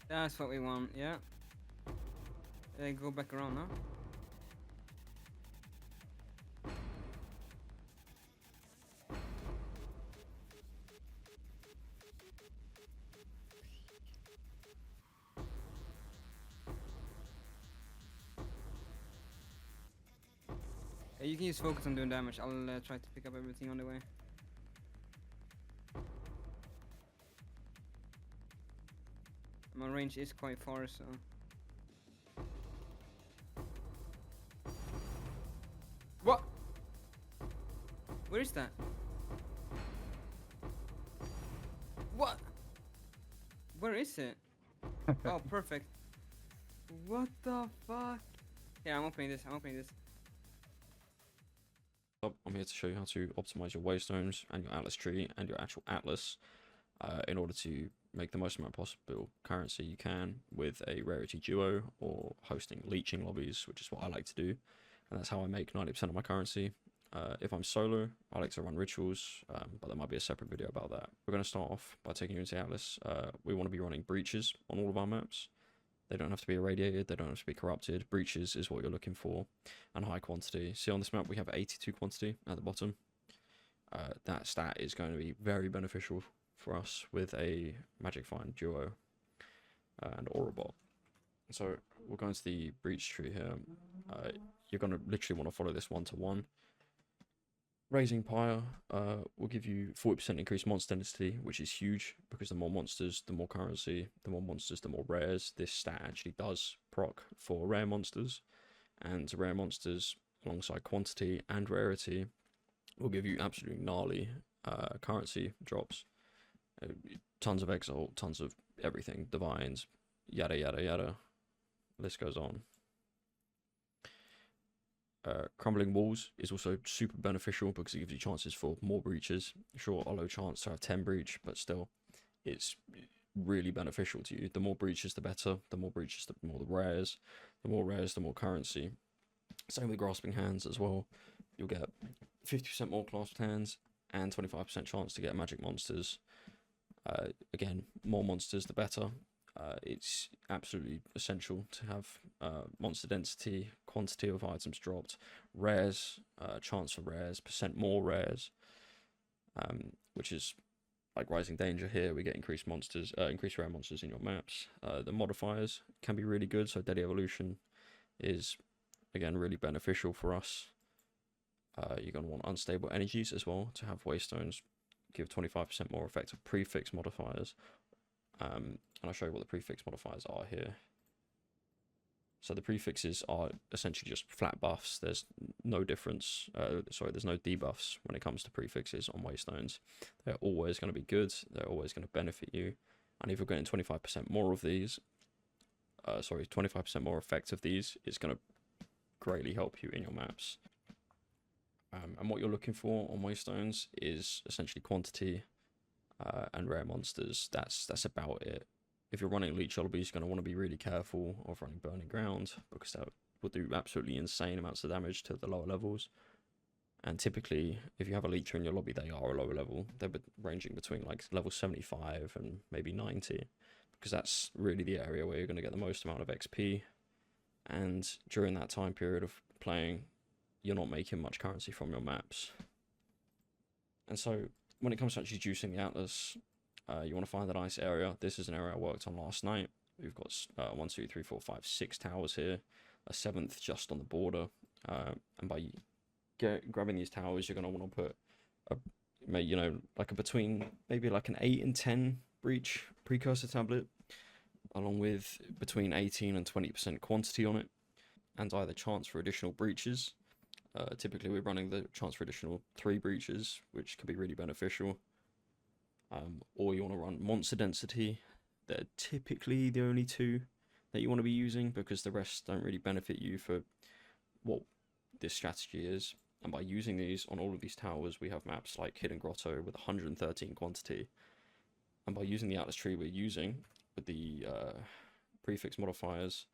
That's what we want, yeah. Go back around now. You can just focus on doing damage. I'll try to pick up everything on the way. My range is quite far, so... What? Where is that? What? Where is it? Oh, perfect. What the fuck? Yeah, I'm opening this. I'm here to show you how to optimize your waystones and your atlas tree and your actual atlas in order to make the most amount of possible currency you can with a rarity duo or hosting leeching lobbies, which is what I like to do, and that's how I make 90% of my currency. If I'm solo, I like to run rituals, but there might be a separate video about that. We're going to start off by taking you into atlas. We want to be running breaches on all of our maps. They don't have to be irradiated, they don't have to be corrupted. Breaches is what you're looking for, and high quantity. See on this map we have 82 quantity at the bottom. That stat is going to be very beneficial for us with a Magic Find Duo and Aura Bot. So we're going to the breach tree here. You're going to literally want to follow this 1-to-1. Raising Pyre will give you 40% increased monster density, which is huge because the more monsters, the more currency, the more monsters, the more rares. This stat actually does proc for rare monsters, and rare monsters alongside quantity and rarity will give you absolutely gnarly currency drops. Tons of exalt, tons of everything, divines, yada yada yada. List goes on. Crumbling walls is also super beneficial because it gives you chances for more breaches. Sure, a low chance to have 10 breach, but still, it's really beneficial to you. The more breaches, the better. The more breaches, the more the rares. The more rares, the more currency. Same with grasping hands as well. You'll get 50% more clasped hands and 25% chance to get magic monsters. Again, more monsters, the better. It's absolutely essential to have monster density, quantity of items dropped, rares, chance for rares, percent more rares, which is like Rising Danger here. We get increased monsters, increased rare monsters in your maps. The modifiers can be really good, so Deadly Evolution is again really beneficial for us. You're going to want unstable energies as well to have waystones give 25% more effective prefix modifiers. And I'll show you what the prefix modifiers are here. So the prefixes are essentially just flat buffs. There's no difference, there's no debuffs when it comes to prefixes on waystones. They're always going to be good, they're always going to benefit you. And if you're getting 25% more of these, 25% more effect of these, it's going to greatly help you in your maps. And what you're looking for on waystones is essentially quantity and rare monsters. That's about it. If you're running leech lobbies, you're going to want to be really careful of running burning ground because that will do absolutely insane amounts of damage to the lower levels. And typically, if you have a leecher in your lobby, they are a lower level. They're ranging between like level 75 and maybe 90 because that's really the area where you're going to get the most amount of XP. And during that time period of playing, you're not making much currency from your maps. And so when it comes to actually juicing the atlas, you want to find a nice area. This is an area I worked on last night. We've got 1, 2, 3, 4, 5, 6 towers here, a 7th just on the border. And by grabbing these towers, you're going to want to put like a between maybe like an 8 and 10 breach precursor tablet, along with between 18 and 20% quantity on it, and either chance for additional breaches. Typically we're running the chance for additional 3 breaches, which can be really beneficial. Or you want to run monster density. They're typically the only 2 that you want to be using because the rest don't really benefit you for what this strategy is. And by using these on all of these towers, we have maps like Hidden Grotto with 113 quantity. And by using the atlas tree we're using with the prefix modifiers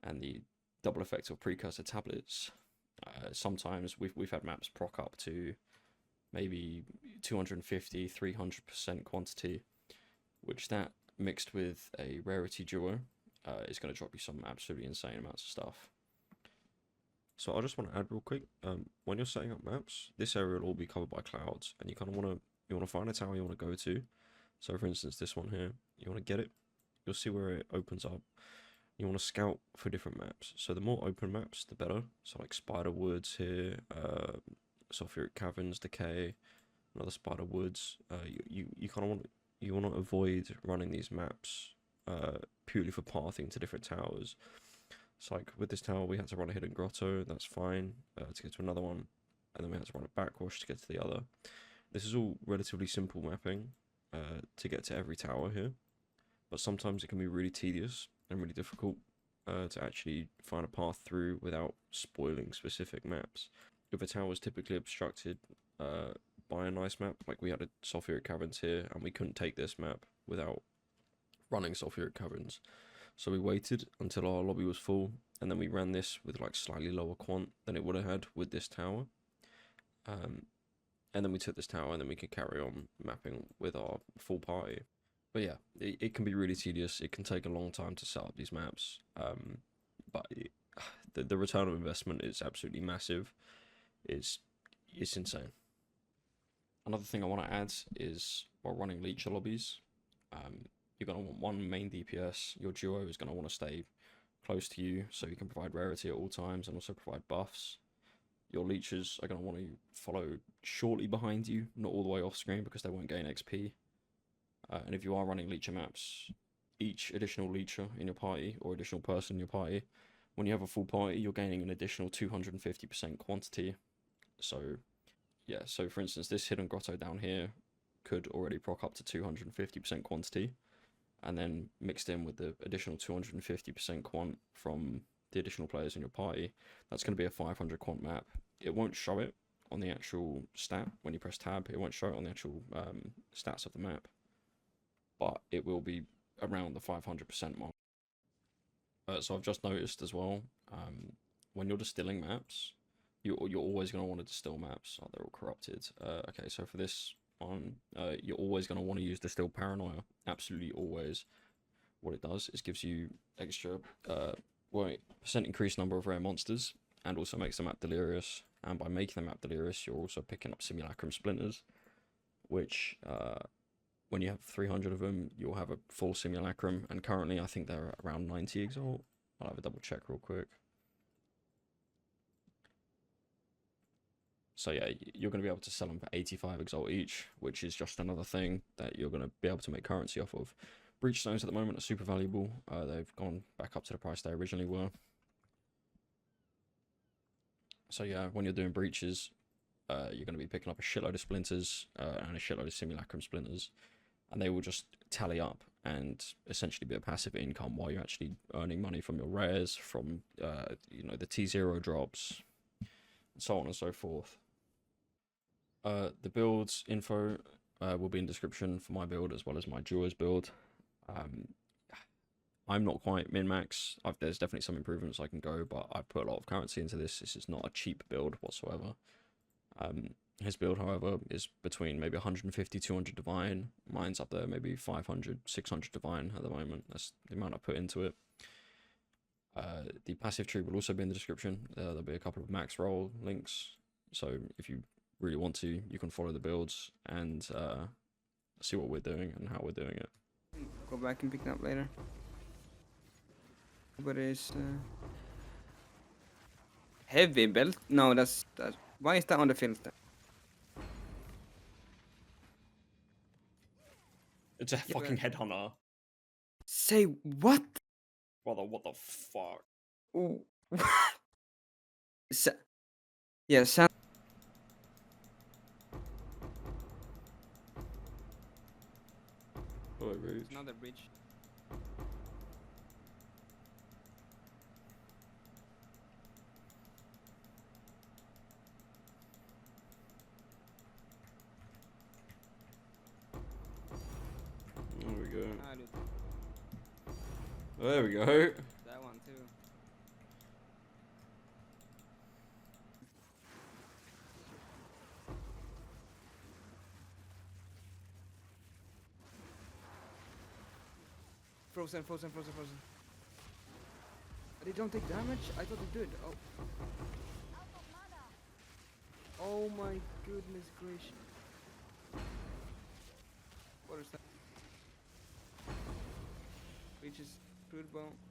and the double effect of precursor tablets, sometimes we've had maps proc up to maybe 250, 300% quantity, which that mixed with a rarity duo, is going to drop you some absolutely insane amounts of stuff. So I just want to add real quick, when you're setting up maps, this area will all be covered by clouds, and you kind of want to find a tower you want to go to. So for instance, this one here, you want to get it. You'll see where it opens up. You want to scout for different maps. So the more open maps, the better. So like Spider Woods here, Sulfuric Caverns, Decay, another Spider Woods. You kind of want to avoid running these maps purely for pathing to different towers. So like with this tower, we had to run a hidden grotto. That's fine to get to another one, and then we had to run a backwash to get to the other. This is all relatively simple mapping to get to every tower here, but sometimes it can be really tedious and really difficult to actually find a path through without spoiling specific maps. If a tower was typically obstructed by a nice map, like we had a Sulfuric Caverns here, and we couldn't take this map without running Sulfuric Caverns. So we waited until our lobby was full, and then we ran this with like slightly lower quant than it would have had with this tower. And then we took this tower, and then we could carry on mapping with our full party. But yeah, it can be really tedious. It can take a long time to set up these maps. But the return on investment is absolutely massive. It's insane. Another thing I want to add is while running leecher lobbies, you're going to want one main DPS. Your duo is going to want to stay close to you so you can provide rarity at all times and also provide buffs. Your leechers are going to want to follow shortly behind you, not all the way off screen because they won't gain XP. And if you are running leecher maps, each additional leecher in your party or additional person in your party, when you have a full party, you're gaining an additional 250% quantity. So yeah, so for instance, this hidden grotto down here could already proc up to 250% quantity, and then mixed in with the additional 250% quant from the additional players in your party, that's going to be a 500 quant map. It won't show it on the actual stat when you press tab. It won't show it on the actual stats of the map, but it will be around the 500% mark. So I've just noticed as well, when you're distilling maps, you're always going to want to distill maps. Oh, they're all corrupted. Okay, so for this one, you're always going to want to use Distill Paranoia. Absolutely always. What it does is gives you extra percent increased number of rare monsters, and also makes the map delirious. And by making the map delirious, you're also picking up simulacrum splinters, which when you have 300 of them, you'll have a full simulacrum. And currently, I think they're around 90 exalt. I'll have a double check real quick. So yeah, you're going to be able to sell them for 85 exalt each, which is just another thing that you're going to be able to make currency off of. Breach stones at the moment are super valuable. They've gone back up to the price they originally were. So yeah, when you're doing breaches, you're going to be picking up a shitload of splinters and a shitload of simulacrum splinters, and they will just tally up and essentially be a passive income while you're actually earning money from your rares, from you know, the T0 drops, and so on and so forth. The builds info will be in description for my build as well as my duo's build. I'm not quite min-max. There's definitely some improvements I can go, but I've put a lot of currency into this. This is not a cheap build whatsoever. His build, however, is between maybe 150, 200 divine. Mine's up there, maybe 500, 600 divine at the moment. That's the amount I put into it. The passive tree will also be in the description. There'll be a couple of max roll links. So if you really want to, you can follow the builds and see what we're doing and how we're doing it. Go back and pick it up later. But it's heavy belt. No, that's that. Why is that on the filter? It's a Yeah, fucking but- headhunter. Say what? Brother, what the fuck? Oh. Yeah, sound. Oh, rude. Another bridge. There we go. Ah, dude, There we go. that one too. frozen. They don't take damage? I thought they did. Oh. Oh my goodness gracious. What is that? Leeches, food bone.